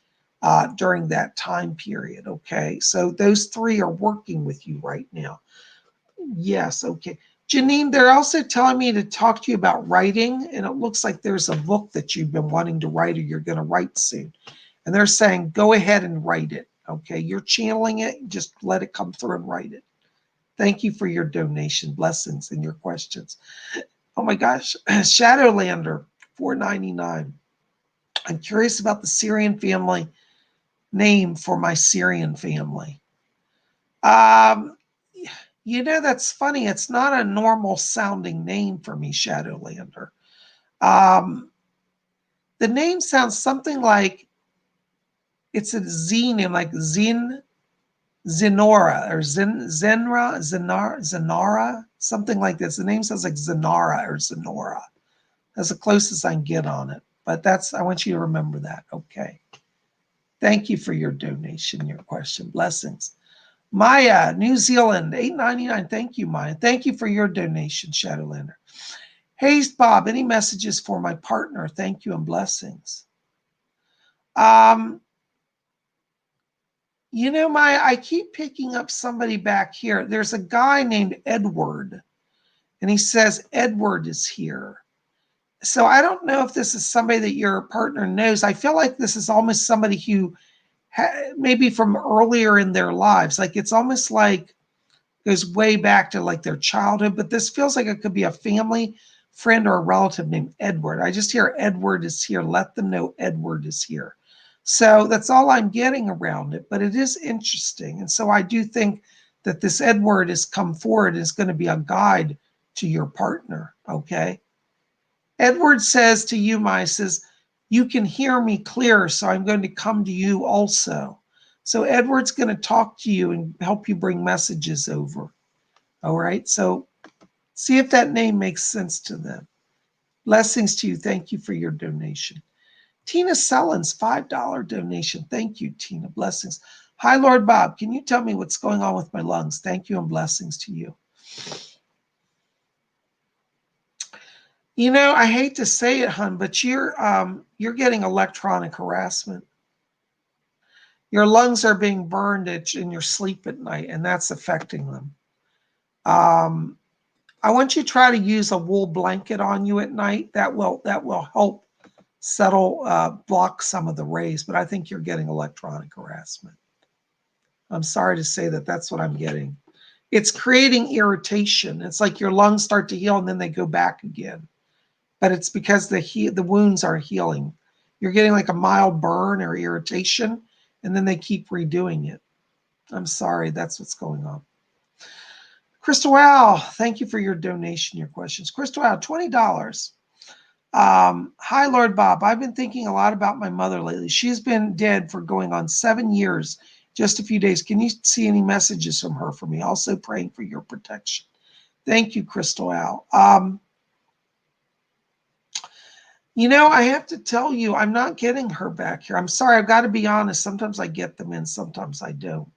during that time period. Okay. So those three are working with you right now. Yes. Okay. Janine, they're also telling me to talk to you about writing. And it looks like there's a book that you've been wanting to write or you're going to write soon. And they're saying, go ahead and write it. Okay. You're channeling it. Just let it come through and write it. Thank you for your donation, blessings, and your questions. Oh my gosh, Shadowlander, $4.99. I'm curious about the Syrian family name for my Syrian family. You know, that's funny. It's not a normal sounding name for me, Shadowlander. The name sounds something like it's a Z name, like Zenora or Zenara, something like this. The name sounds like Zenara or Zenora. That's the closest I can get on it. But I want you to remember that. Okay. Thank you for your donation, your question. Blessings. Maya, New Zealand, $8.99. Thank you, Maya. Thank you for your donation, Shadowlander. Hey, Bob, any messages for my partner? Thank you and blessings. You know, Maya, I keep picking up somebody back here. There's a guy named Edward, and he says Edward is here. So I don't know if this is somebody that your partner knows. I feel like this is almost somebody who maybe from earlier in their lives. Like it's almost like goes way back to like their childhood, but this feels like it could be a family friend or a relative named Edward. I just hear Edward is here. Let them know Edward is here. So that's all I'm getting around it, but it is interesting. And so I do think that this Edward has come forward and is going to be a guide to your partner, okay? Edward says to you, Maya, says, you can hear me clear, so I'm going to come to you also. So Edward's going to talk to you and help you bring messages over. All right, so see if that name makes sense to them. Blessings to you. Thank you for your donation. Tina Sellens, $5 donation. Thank you, Tina. Blessings. Hi, Lord Bob. Can you tell me what's going on with my lungs? Thank you and blessings to you. You know, I hate to say it, hon, but you're getting electronic harassment. Your lungs are being burned in your sleep at night, and that's affecting them. I want you to try to use a wool blanket on you at night. That will help block some of the rays, but I think you're getting electronic harassment. I'm sorry to say that that's what I'm getting. It's creating irritation. It's like your lungs start to heal and then they go back again. But it's because the wounds aren't healing. You're getting like a mild burn or irritation, and then they keep redoing it. I'm sorry, that's what's going on. Crystal Al, thank you for your donation, your questions. Crystal Al, $20. Hi, Lord Bob. I've been thinking a lot about my mother lately. She's been dead for going on 7 years, just a few days. Can you see any messages from her for me? Also praying for your protection. Thank you, Crystal Al. You know, I have to tell you, I'm not getting her back here. I'm sorry. I've got to be honest. Sometimes I get them in, sometimes I don't.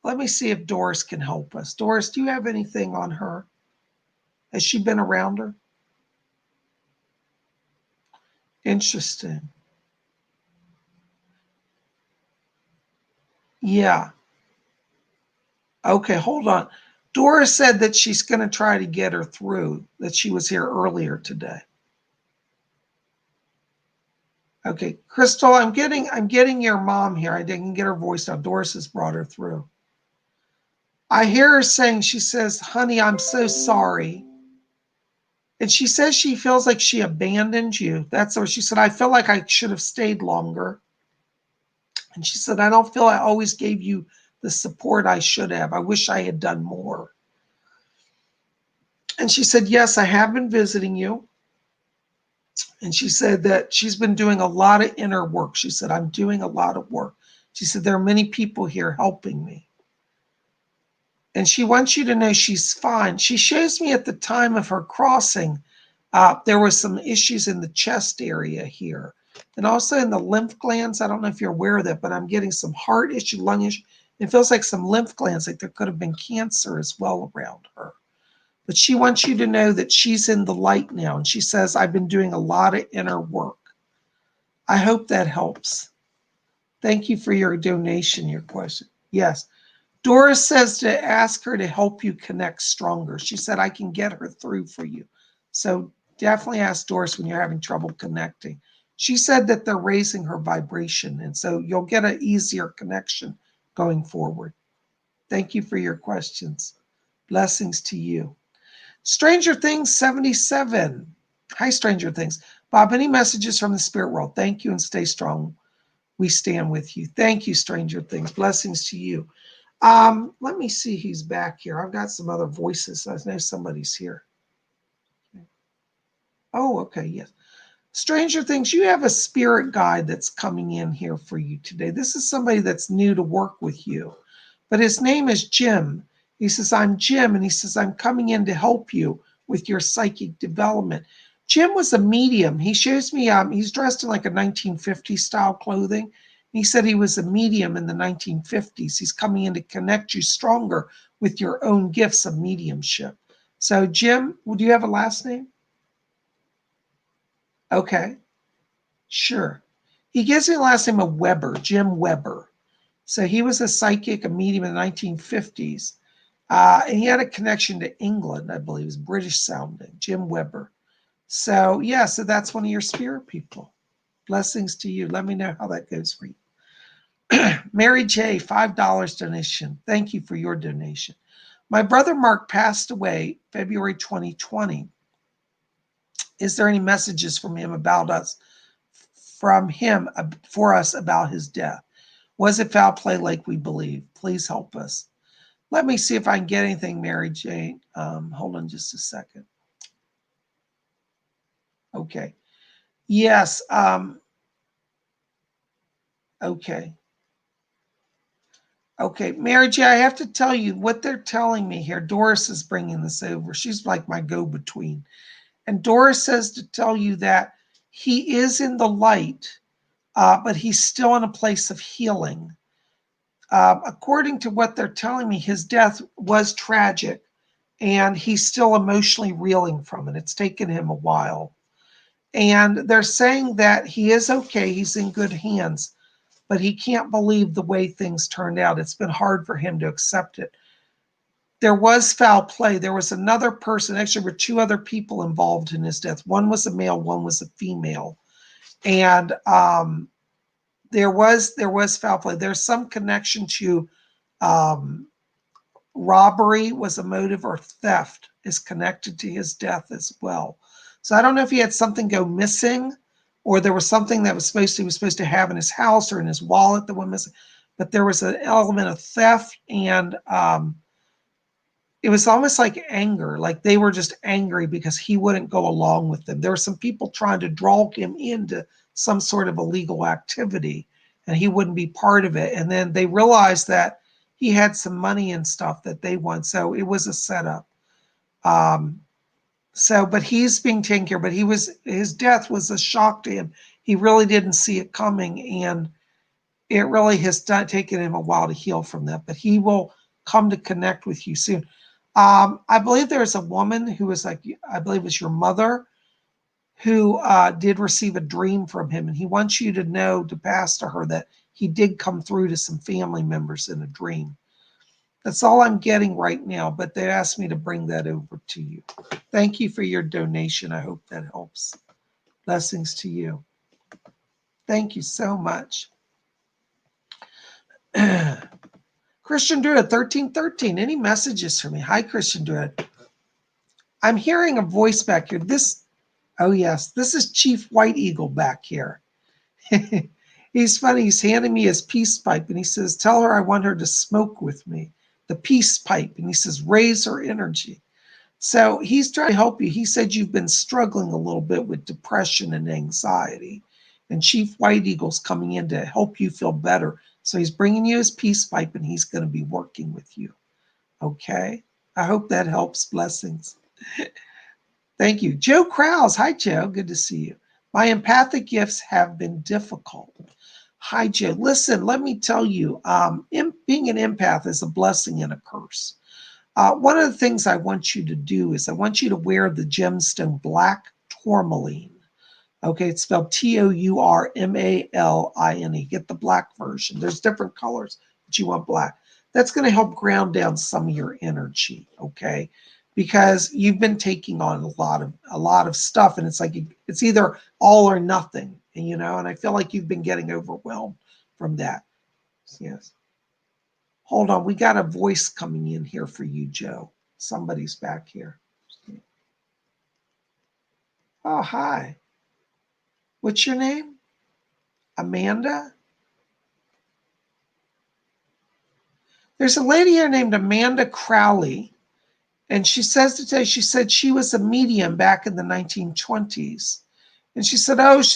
Let me see if Doris can help us. Doris, do you have anything on her? Has she been around her? Interesting. Yeah. Okay, hold on. Doris said that she's going to try to get her through, that she was here earlier today. Okay, Crystal, I'm getting your mom here. I didn't get her voice now. Doris has brought her through. I hear her saying, she says, honey, I'm so sorry. And she says she feels like she abandoned you. That's what she said. I feel like I should have stayed longer. And she said, I don't feel I always gave you the support I should have. I wish I had done more. And she said, yes, I have been visiting you. And she said that she's been doing a lot of inner work. She said, I'm doing a lot of work. She said, there are many people here helping me. And she wants you to know she's fine. She shows me at the time of her crossing, there was some issues in the chest area here. And also in the lymph glands. I don't know if you're aware of that, but I'm getting some heart issue, lung issue. It feels like some lymph glands, like there could have been cancer as well around her. But she wants you to know that she's in the light now. And she says, I've been doing a lot of inner work. I hope that helps. Thank you for your donation, your question. Yes. Doris says to ask her to help you connect stronger. She said, I can get her through for you. So definitely ask Doris when you're having trouble connecting. She said that they're raising her vibration. And so you'll get an easier connection going forward. Thank you for your questions. Blessings to you. Stranger Things 77. Hi, Stranger Things. Bob, any messages from the spirit world? Thank you and stay strong. We stand with you. Thank you, Stranger Things. Blessings to you. Let me see who's back here. I've got some other voices. I know somebody's here. Oh, okay, yes. Stranger Things, you have a spirit guide that's coming in here for you today. This is somebody that's new to work with you, but his name is Jim. He says, I'm Jim, and he says, I'm coming in to help you with your psychic development. Jim was a medium. He shows me, he's dressed in like a 1950s style clothing. He said he was a medium in the 1950s. He's coming in to connect you stronger with your own gifts of mediumship. So Jim, do you have a last name? Okay, sure. He gives me the last name of Weber, Jim Weber. So he was a psychic, a medium in the 1950s. And he had a connection to England, I believe. It was British sounding, Jim Weber. So, yeah, so that's one of your spirit people. Blessings to you. Let me know how that goes for you. Mary J., $5 donation. Thank you for your donation. My brother Mark passed away February 2020. Is there any messages from him about us, for us about his death? Was it foul play like we believe? Please help us. Let me see if I can get anything, Mary Jane. Hold on just a second. Okay. Yes. Okay. Okay. Mary J., I have to tell you what they're telling me here. Doris is bringing this over. She's like my go-between. And Doris says to tell you that he is in the light, but he's still in a place of healing. According to what they're telling me, his death was tragic, and he's still emotionally reeling from it. It's taken him a while. And they're saying that he is okay, he's in good hands, but he can't believe the way things turned out. It's been hard for him to accept it. There was foul play. There was another person, actually, there were two other people involved in his death. One was a male, one was a female. And there was foul play. There's some connection to robbery was a motive, or theft is connected to his death as well. So I don't know if he had something go missing, or there was something that he was supposed to have in his house or in his wallet that went missing, but there was an element of theft, and it was almost like anger, like they were just angry because he wouldn't go along with them. There were some people trying to draw him into some sort of illegal activity, and he wouldn't be part of it. And then they realized that he had some money and stuff that they want. So it was a setup. But he's being taken care of, but his death was a shock to him. He really didn't see it coming, and it really has taken him a while to heal from that, but he will come to connect with you soon. I believe there's a woman who was like, I believe it was your mother, who did receive a dream from him, and he wants you to know, to pass to her, that he did come through to some family members in a dream. That's all I'm getting right now, but they asked me to bring that over to you. Thank you for your donation. I hope that helps. Blessings to you. Thank you so much. Christian Druid 1313. Any messages for me? Hi, Christian Druid. I'm hearing a voice back here. Oh yes, this is Chief White Eagle back here. He's funny. He's handing me his peace pipe and he says, tell her I want her to smoke with me. The peace pipe. And he says, raise her energy. So he's trying to help you. He said you've been struggling a little bit with depression and anxiety. And Chief White Eagle's coming in to help you feel better. So he's bringing you his peace pipe and he's going to be working with you. Okay? I hope that helps. Blessings. Thank you. Joe Krause. Hi, Joe. Good to see you. My empathic gifts have been difficult. Hi, Joe. Listen, let me tell you, being an empath is a blessing and a curse. One of the things I want you to do is I want you to wear the gemstone black tourmaline. Okay, it's spelled Tourmaline. Get the black version. There's different colors, but you want black. That's going to help ground down some of your energy, okay? Because you've been taking on a lot of stuff, and it's like it's either all or nothing, and I feel like you've been getting overwhelmed from that. Yes. Hold on, we got a voice coming in here for you, Joe. Somebody's back here. Oh, hi. What's your name? Amanda? There's a lady here named Amanda Crowley, and she says today, she said she was a medium back in the 1920s. And she said, I was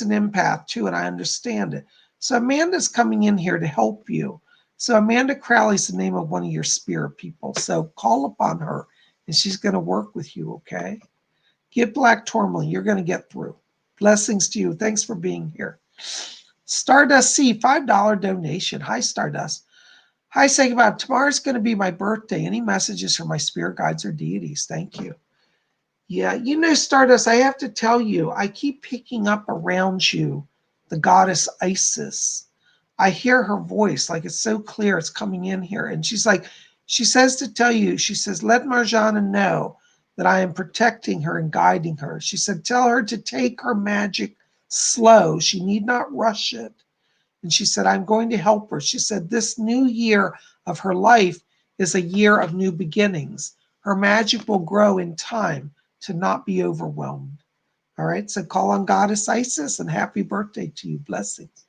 an empath too, and I understand it. So Amanda's coming in here to help you. So Amanda Crowley's the name of one of your spirit people. So call upon her, and she's going to work with you, okay? Get black tourmaline. You're going to get through. Blessings to you. Thanks for being here. Stardust C, $5 donation. Hi, Stardust. Hi, PsychicBob. Tomorrow's going to be my birthday. Any messages from my spirit guides or deities? Thank you. Yeah, Stardust, I have to tell you, I keep picking up around you the goddess Isis. I hear her voice, like it's so clear, it's coming in here. And she says to tell you, she says, let Marjana know that I am protecting her and guiding her. She said, tell her to take her magic slow. She need not rush it. And she said, I'm going to help her. She said, this new year of her life is a year of new beginnings. Her magic will grow in time to not be overwhelmed. All right, so call on Goddess Isis and happy birthday to you. Blessings.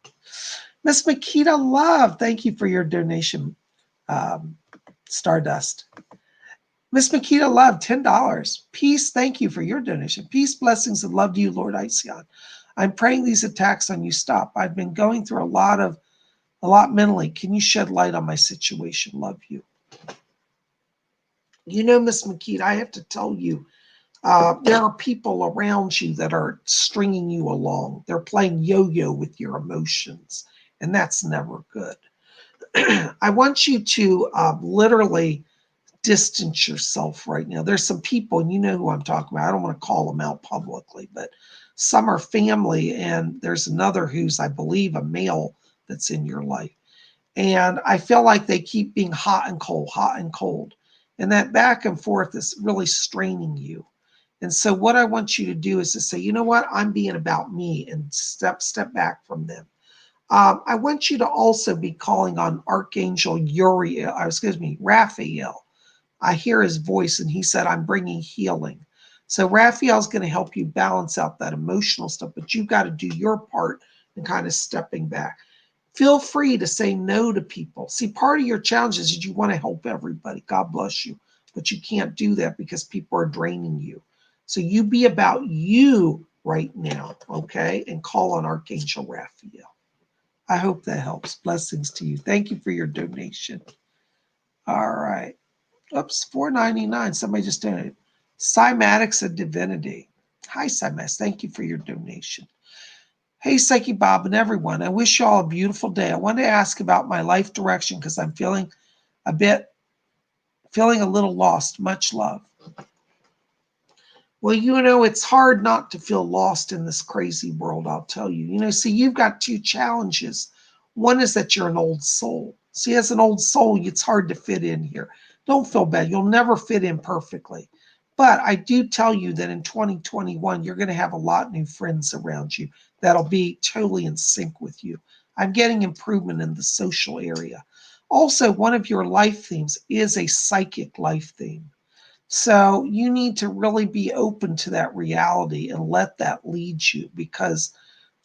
Miss Makita Love, thank you for your donation, Stardust. Miss Makita Love, $10. Peace, thank you for your donation. Peace, blessings, and love to you, Lord Ision. I'm praying these attacks on you stop. I've been going through a lot mentally. Can you shed light on my situation? Love you. Miss Makita, I have to tell you, there are people around you that are stringing you along. They're playing yo-yo with your emotions, and that's never good. I want you to literally distance yourself right now. There's some people, and you know who I'm talking about. I don't want to call them out publicly, but some are family, and there's another who's, I believe, a male that's in your life. And I feel like they keep being hot and cold, hot and cold. And that back and forth is really straining you. And so what I want you to do is to say, you know what, I'm being about me, and step back from them. I want you to also be calling on Archangel Raphael. I hear his voice, and he said, I'm bringing healing. So Raphael's going to help you balance out that emotional stuff, but you've got to do your part and kind of stepping back. Feel free to say no to people. See, part of your challenge is you want to help everybody. God bless you. But you can't do that because people are draining you. So you be about you right now, okay? And call on Archangel Raphael. I hope that helps. Blessings to you. Thank you for your donation. All right. Oops, $4.99. Somebody just donated. Cymatics of Divinity. Hi, Cymatics. Thank you for your donation. Hey, PsychicBob and everyone. I wish you all a beautiful day. I want to ask about my life direction because I'm feeling a little lost. Much love. Well, it's hard not to feel lost in this crazy world, I'll tell you. See, you've got two challenges. One is that you're an old soul. See, as an old soul, it's hard to fit in here. Don't feel bad. You'll never fit in perfectly. But I do tell you that in 2021, you're going to have a lot of new friends around you that'll be totally in sync with you. I'm getting improvement in the social area. Also, one of your life themes is a psychic life theme. So you need to really be open to that reality and let that lead you, because,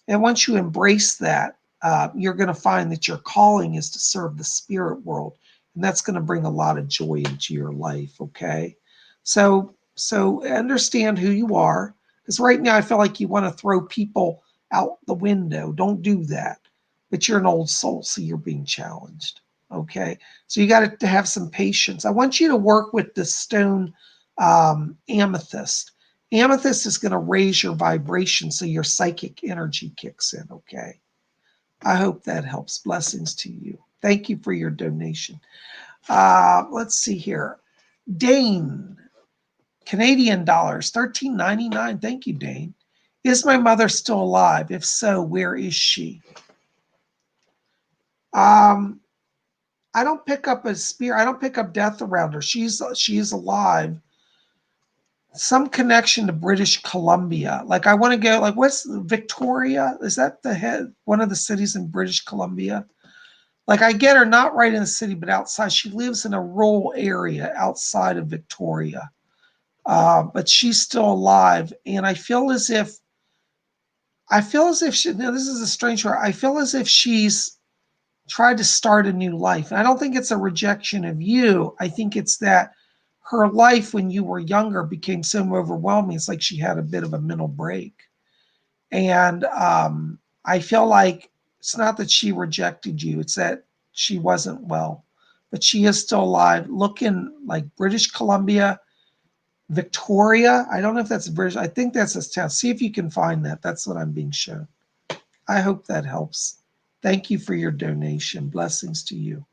and once you embrace that, you're going to find that your calling is to serve the spirit world, and that's going to bring a lot of joy into your life. Okay, so understand who you are, because right now I feel like you want to throw people out the window. Don't do that. But you're an old soul, so you're being challenged. Okay, so you got to have some patience. I want you to work with the stone amethyst. Amethyst is going to raise your vibration so your psychic energy kicks in. Okay, I hope that helps. Blessings to you. Thank you for your donation. Let's see here. Dane, Canadian dollars, $13.99. Thank you, Dane. Is my mother still alive? If so, where is she? I don't pick up a spirit. I don't pick up death around her. She's alive. Some connection to British Columbia. Like I want to go. Like what's Victoria? Is that the head? One of the cities in British Columbia? Like I get her not right in the city, but outside. She lives in a rural area outside of Victoria, but she's still alive. And I feel as if she. Now this is a strange word. I feel as if she's tried to start a new life. And I don't think it's a rejection of you. I think it's that her life when you were younger became so overwhelming. It's like she had a bit of a mental break. And I feel like it's not that she rejected you, it's that she wasn't well. But she is still alive. Look in like British Columbia, Victoria. I don't know if that's British. I think that's a town. See if you can find that. That's what I'm being shown. I hope that helps. Thank you for your donation. Blessings to you.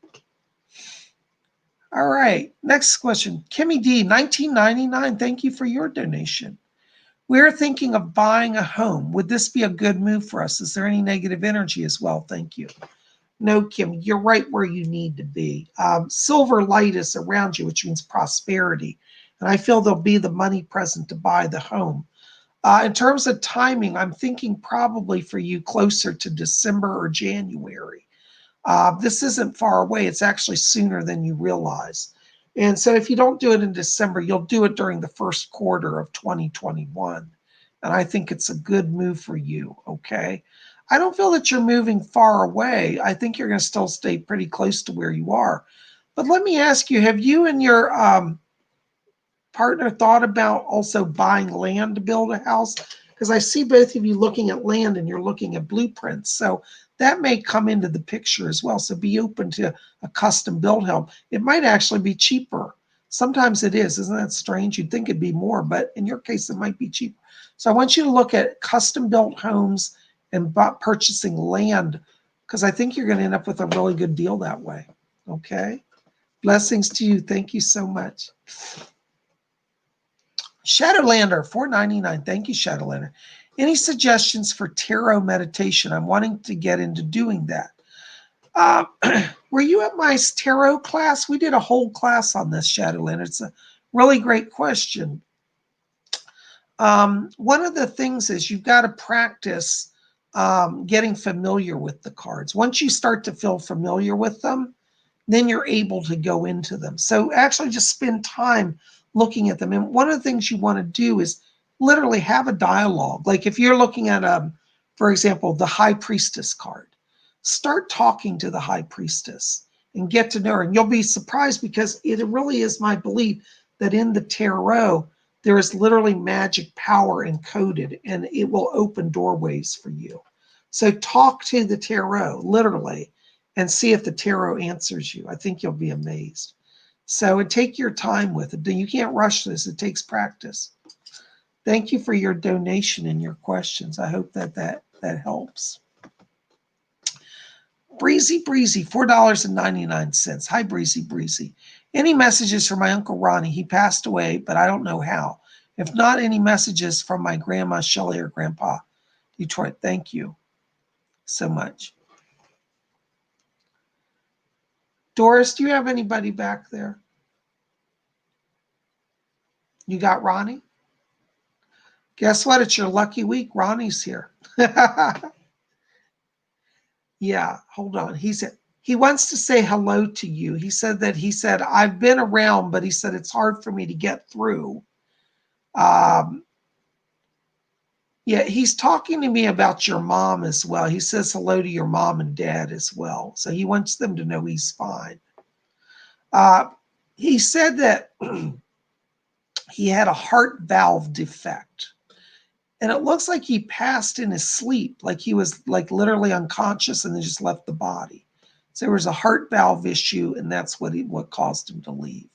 All right, next question. Kimmy D, 1999. Thank you for your donation. We're thinking of buying a home. Would this be a good move for us? Is there any negative energy as well? Thank you. No, Kim, you're right where you need to be. Silver light is around you, which means prosperity. And I feel there'll be the money present to buy the home. In terms of timing, I'm thinking probably for you closer to December or January. This isn't far away. It's actually sooner than you realize. And so if you don't do it in December, you'll do it during the first quarter of 2021. And I think it's a good move for you, okay? I don't feel that you're moving far away. I think you're going to still stay pretty close to where you are. But let me ask you, have you and your partner thought about also buying land to build a house? Because I see both of you looking at land and you're looking at blueprints. So that may come into the picture as well. So be open to a custom build home. It might actually be cheaper. Sometimes it is. Isn't that strange? You'd think it'd be more, but in your case, it might be cheaper. So I want you to look at custom built homes and purchasing land, because I think you're going to end up with a really good deal that way. Okay. Blessings to you. Thank you so much. Shadowlander, $4.99. Thank you, Shadowlander. Any suggestions for tarot meditation? I'm wanting to get into doing that. Were you at my tarot class? We did a whole class on this, Shadowlander. It's a really great question. One of the things is you've got to practice getting familiar with the cards. Once you start to feel familiar with them, then you're able to go into them. So actually just spend time looking at them. And one of the things you want to do is literally have a dialogue. Like if you're looking at, for example, the High Priestess card, start talking to the High Priestess and get to know her. And you'll be surprised, because it really is my belief that in the tarot, there is literally magic power encoded, and it will open doorways for you. So talk to the tarot, literally, and see if the tarot answers you. I think you'll be amazed. So, and take your time with it. You can't rush this. It takes practice. Thank you for your donation and your questions. I hope that helps. Breezy, $4.99. Hi, Breezy. Any messages for my Uncle Ronnie? He passed away, but I don't know how. If not, any messages from my grandma Shelley or grandpa Detroit. Thank you so much. Doris, do you have anybody back there? You got Ronnie? Guess what? It's your lucky week. Ronnie's here. Yeah, hold on. He wants to say hello to you. He said, I've been around, but he said it's hard for me to get through. Yeah, he's talking to me about your mom as well. He says hello to your mom and dad as well. So he wants them to know he's fine. He said that he had a heart valve defect. And it looks like he passed in his sleep, like he was like literally unconscious and then just left the body. So there was a heart valve issue, and that's what caused him to leave.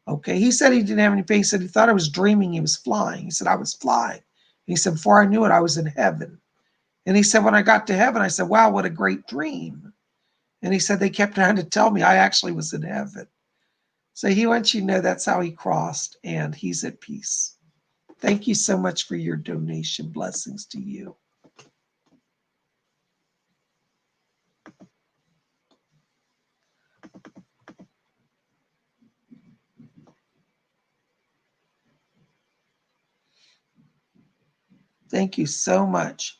Okay, he said he didn't have any pain. He said he thought I was dreaming he was flying. He said I was flying. And he said before I knew it, I was in heaven. And he said when I got to heaven, I said, wow, what a great dream. And he said they kept trying to tell me I actually was in heaven. So he wants you to know that's how he crossed, and he's at peace. Thank you so much for your donation. Blessings to you. Thank you so much.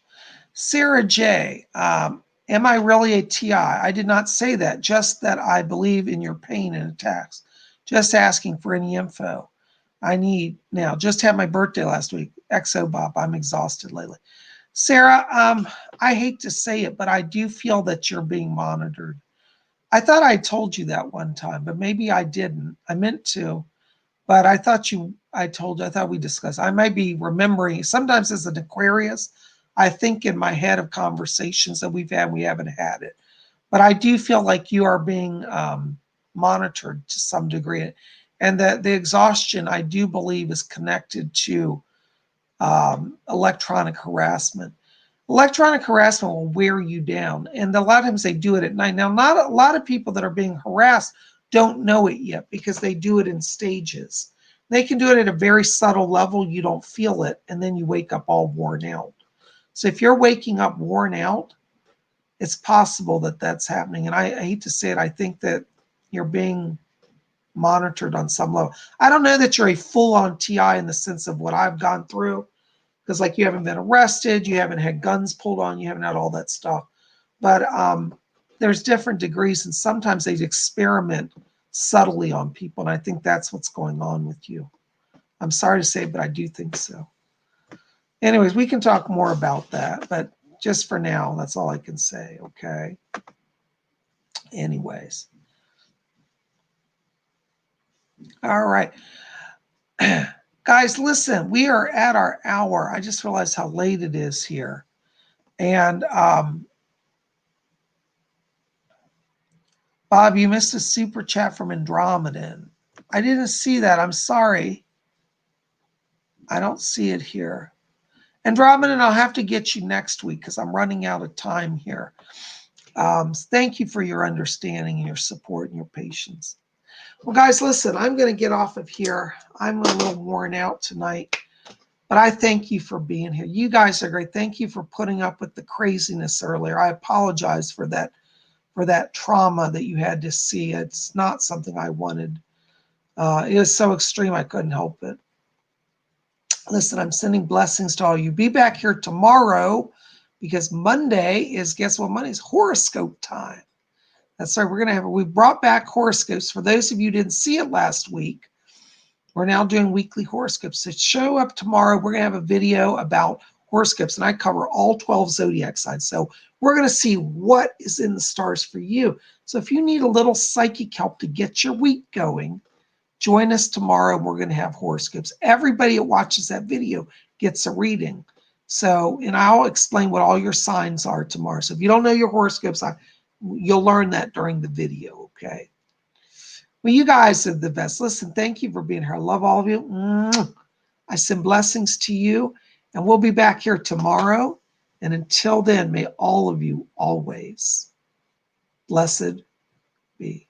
Sarah J. Am I really a TI? I did not say that, just that I believe in your pain and attacks. Just asking for any info. I need now. Just had my birthday last week. XO Bob, I'm exhausted lately. Sarah, I hate to say it, but I do feel that you're being monitored. I thought I told you that one time, but maybe I didn't. I meant to, but I thought I told you, I thought we discussed. I might be remembering. Sometimes as an Aquarius, I think in my head of conversations that we've had, we haven't had it. But I do feel like you are being monitored to some degree. And that the exhaustion, I do believe, is connected to electronic harassment. Electronic harassment will wear you down. And a lot of times they do it at night. Now, not a lot of people that are being harassed don't know it yet because they do it in stages. They can do it at a very subtle level. You don't feel it. And then you wake up all worn out. So if you're waking up worn out, it's possible that that's happening. And I hate to say it, I think that you're being monitored on some level. I don't know that you're a full-on TI in the sense of what I've gone through, because like you haven't been arrested, you haven't had guns pulled on, you haven't had all that stuff. But there's different degrees, and sometimes they experiment subtly on people, and I think that's what's going on with you. I'm sorry to say, but I do think so. Anyways, we can talk more about that, but just for now, that's all I can say, okay? Anyways. All right. Guys, listen, we are at our hour. I just realized how late it is here. And Bob, you missed a super chat from Andromedan. I didn't see that. I'm sorry. I don't see it here. Andromedan, I'll have to get you next week because I'm running out of time here. Thank you for your understanding and your support and your patience. Well, guys, listen, I'm going to get off of here. I'm a little worn out tonight, but I thank you for being here. You guys are great. Thank you for putting up with the craziness earlier. I apologize for that trauma that you had to see. It's not something I wanted. It was so extreme, I couldn't help it. Listen, I'm sending blessings to all you. Be back here tomorrow because Monday is, guess what? Monday's horoscope time. That's right. We brought back horoscopes. For those of you who didn't see it last week, we're now doing weekly horoscopes. So show up tomorrow. We're going to have a video about horoscopes, and I cover all 12 zodiac signs. So we're going to see what is in the stars for you. So if you need a little psychic help to get your week going, join us tomorrow. We're going to have horoscopes. Everybody that watches that video gets a reading. So, and I'll explain what all your signs are tomorrow. So if you don't know your horoscopes, you'll learn that during the video, okay? Well, you guys are the best. Listen, thank you for being here. I love all of you. I send blessings to you, and we'll be back here tomorrow. And until then, may all of you always blessed be.